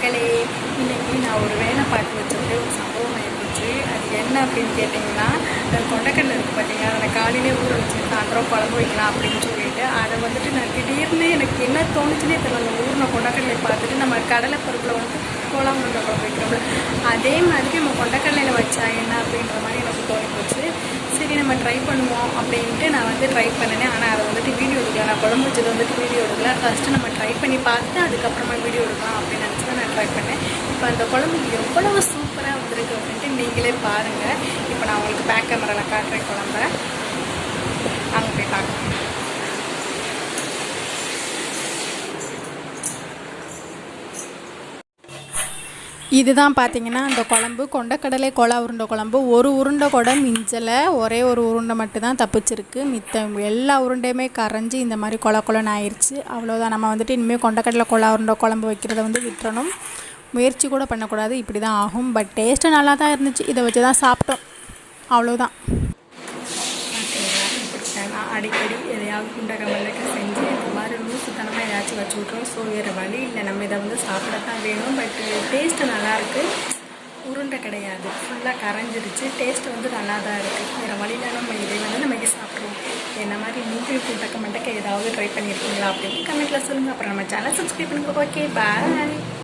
மக்களே, இன்றைக்கி நான் ஒரு வேலை பார்த்து வச்சப்போ ஒரு சம்பவம் ஆகிடுச்சு. அது என்ன அப்படின்னு கேட்டிங்கன்னா, கொண்டக்கடலை இருக்குது பார்த்தீங்கன்னா, அதை காலையிலே ஊற வச்சு சாயந்தரம் குழம்பு வைக்கலாம் அப்படின்னு சொல்லிட்டு அதை வந்துட்டு நான் திடீர்னு எனக்கு என்ன தோணுச்சுன்னே தெரியல. அந்த ஊறின கொண்டக்கடலை பார்த்துட்டு நம்ம கடலை பருப்பில் வந்து கோலம் உருண்டை குழம்பு வைக்கிறோம்ல, அதே மாதிரி நம்ம கொண்டக்கடலையில் வச்சா என்ன அப்படின்ற மாதிரி எனக்கு தோணி போச்சு. சரி நம்ம ட்ரை பண்ணுவோம் அப்படின்ட்டு நான் வந்து ட்ரை பண்ணினேன். ஆனால் அதை வந்துட்டு வீடியோ எடுக்கல. நான் குழம்பு வச்சது வந்துட்டு வீடியோ எடுக்கல. ஃபஸ்ட்டு நம்ம ட்ரை பண்ணி பார்த்துட்டு அதுக்கப்புறமா வீடியோ எடுக்கலாம் அப்படின்னு நினச்சி தான் நான் ட்ரை பண்ணேன். இப்போ அந்த குழம்பு எவ்வளவு சூப்பராக வந்திருக்கு அப்படின்ட்டு நீங்களே பாருங்கள். இப்போ நான் உங்களுக்கு பேக் கேமராவில் காட்டுறேன் குழம்ப. அங்கே போய் பார்க்கலாம். இதுதான் பார்த்தீங்கன்னா அந்த குழம்பு, கொண்டக்கடலை கோலா உருண்டை குழம்பு. ஒரு உருண்டை கூட மிஞ்சலை, ஒரே ஒரு உருண்டை மட்டும்தான் தப்பிச்சிருக்கு. மித்த எல்லா உருண்டையுமே கரைஞ்சி இந்த மாதிரி கொலன்னு ஆயிடுச்சு. அவ்வளோதான். நம்ம வந்துட்டு இனிமேல் கொண்டக்கடலை கோலா உருண்டை குழம்பு வைக்கிறத வந்து விட்டுறணும். முயற்சி கூட பண்ணக்கூடாது, இப்படி தான் ஆகும். பட் டேஸ்ட்டு நல்லா தான் இருந்துச்சு. இதை வச்சு தான் சாப்பிட்டோம், அவ்வளோதான். நான் அடிக்கடி எதையாவது குண்டக்கமல்லுக்கு செஞ்சு இந்த மாதிரி லூசுத்தனமாக ஏதாச்சும் வச்சு விட்ருவோம். ஸோ வேறு வழி இல்லை, நம்ம இதை வந்து சாப்பிட தான் வேணும். பட் டேஸ்ட்டு நல்லாயிருக்கு. உருண்டை கிடையாது, ஃபுல்லாக கரைஞ்சிருச்சு. டேஸ்ட்டு வந்து நல்லா தான் இருக்குது. வேறு வழியில் நம்ம இதை வந்து நம்ம சாப்பிட்ருவோம். என்ன மாதிரி நீங்களும் குண்டக்க மண்டக்க ஏதாவது ட்ரை பண்ணியிருக்கீங்களா அப்படின்னு கமெண்ட்டில் சொல்லுங்கள். அப்புறம் நம்ம சேனல் சப்ஸ்கிரைப் பண்ணுங்கள். ஓகே, பாய்.